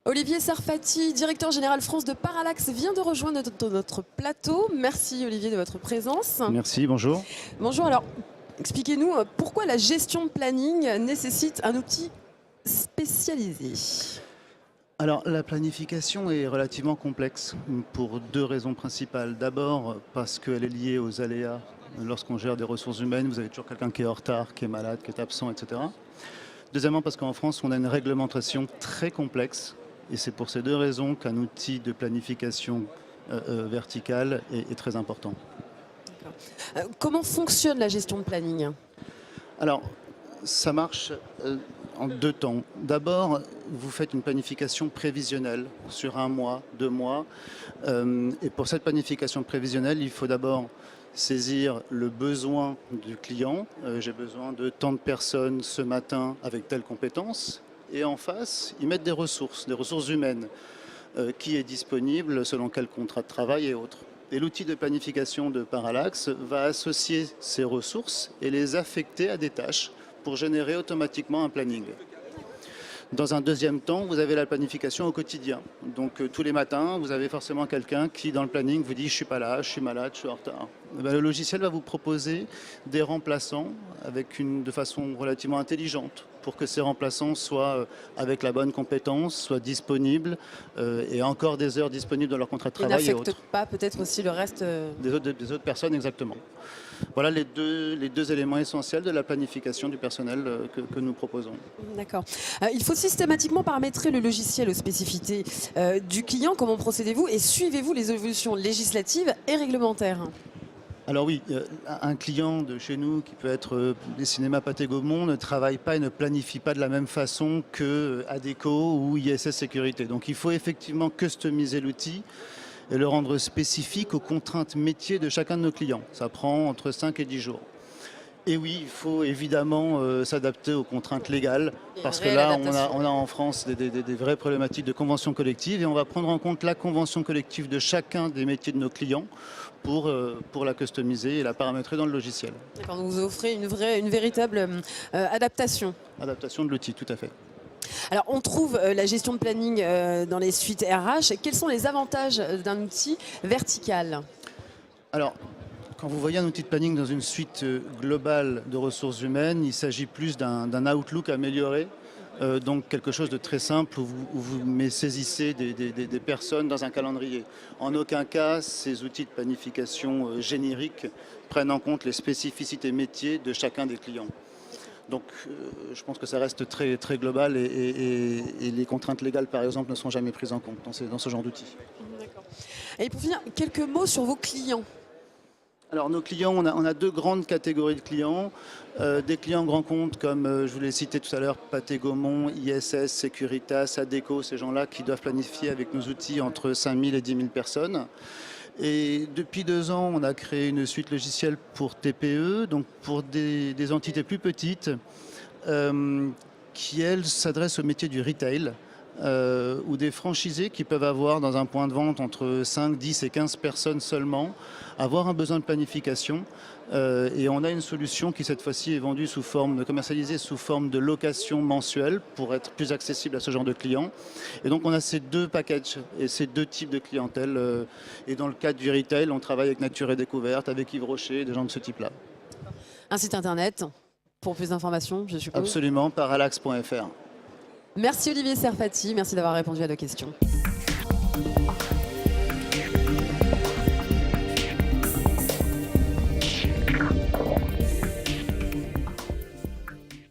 Olivier Sarfati, directeur général France de Parallax, vient de rejoindre notre plateau. Merci Olivier de votre présence. Merci, bonjour. Bonjour, alors expliquez-nous pourquoi la gestion de planning nécessite un outil spécialisé. Alors, la planification est relativement complexe pour deux raisons principales. D'abord, parce qu'elle est liée aux aléas. Lorsqu'on gère des ressources humaines, vous avez toujours quelqu'un qui est en retard, qui est malade, qui est absent, etc. Deuxièmement, parce qu'en France, on a une réglementation très complexe. Et c'est pour ces deux raisons qu'un outil de planification verticale est très important. Comment fonctionne la gestion de planning? Alors, ça marche en deux temps. D'abord, vous faites une planification prévisionnelle sur 1 mois, 2 mois. Et pour cette planification prévisionnelle, il faut d'abord saisir le besoin du client. J'ai besoin de tant de personnes ce matin avec telle compétence. Et en face, y mettre des ressources humaines. Qui est disponible, selon quel contrat de travail et autres. Et l'outil de planification de Parallax va associer ces ressources et les affecter à des tâches pour générer automatiquement un planning. Dans un deuxième temps, vous avez la planification au quotidien. Donc tous les matins, vous avez forcément quelqu'un qui, dans le planning, vous dit « je suis pas là, je suis malade, je suis en retard ». Le logiciel va vous proposer des remplaçants de façon relativement intelligente pour que ces remplaçants soient avec la bonne compétence, soient disponibles et encore des heures disponibles dans leur contrat de travail et autres. Et n'affectent pas peut-être aussi le reste des autres personnes, exactement. Voilà les deux éléments essentiels de la planification du personnel que nous proposons. D'accord. Il faut systématiquement paramétrer le logiciel aux spécificités du client. Comment procédez-vous et suivez-vous les évolutions législatives et réglementaires? Alors oui, un client de chez nous qui peut être les cinémas Pathé Gaumont ne travaille pas et ne planifie pas de la même façon que Adecco ou ISS Sécurité. Donc il faut effectivement customiser l'outil et le rendre spécifique aux contraintes métiers de chacun de nos clients. Ça prend entre 5 et 10 jours. Et oui, il faut évidemment s'adapter aux contraintes légales, parce que là, on a en France des vraies problématiques de convention collective, et on va prendre en compte la convention collective de chacun des métiers de nos clients pour la customiser et la paramétrer dans le logiciel. D'accord, donc vous offrez une véritable adaptation. Adaptation de l'outil, tout à fait. Alors, on trouve la gestion de planning dans les suites RH. Quels sont les avantages d'un outil vertical? Alors, quand vous voyez un outil de planning dans une suite globale de ressources humaines, il s'agit plus d'un outlook amélioré, donc quelque chose de très simple où vous saisissez des personnes dans un calendrier. En aucun cas, ces outils de planification génériques prennent en compte les spécificités métiers de chacun des clients. Donc je pense que ça reste très, très global et les contraintes légales, par exemple, ne sont jamais prises en compte dans ce genre d'outils. D'accord. Et pour finir, quelques mots sur vos clients. Alors nos clients, on a deux grandes catégories de clients. Des clients grands comptes comme je vous l'ai cité tout à l'heure, Pathé Gaumont, ISS, Securitas, Adecco, ces gens-là qui doivent planifier avec nos outils entre 5 000 et 10 000 personnes. Et depuis 2 ans, on a créé une suite logicielle pour TPE, donc pour des entités plus petites qui, elles, s'adressent au métier du retail. Ou des franchisés qui peuvent avoir dans un point de vente entre 5, 10 et 15 personnes seulement, avoir un besoin de planification. Et on a une solution qui cette fois-ci est vendue commercialisée sous forme de location mensuelle pour être plus accessible à ce genre de clients. Et donc on a ces deux packages et ces deux types de clientèle. Et dans le cadre du retail, on travaille avec Nature et Découverte, avec Yves Rocher, des gens de ce type-là. Un site internet pour plus d'informations, je suppose? Absolument, parallax.fr. Merci Olivier Sarfati, merci d'avoir répondu à nos questions.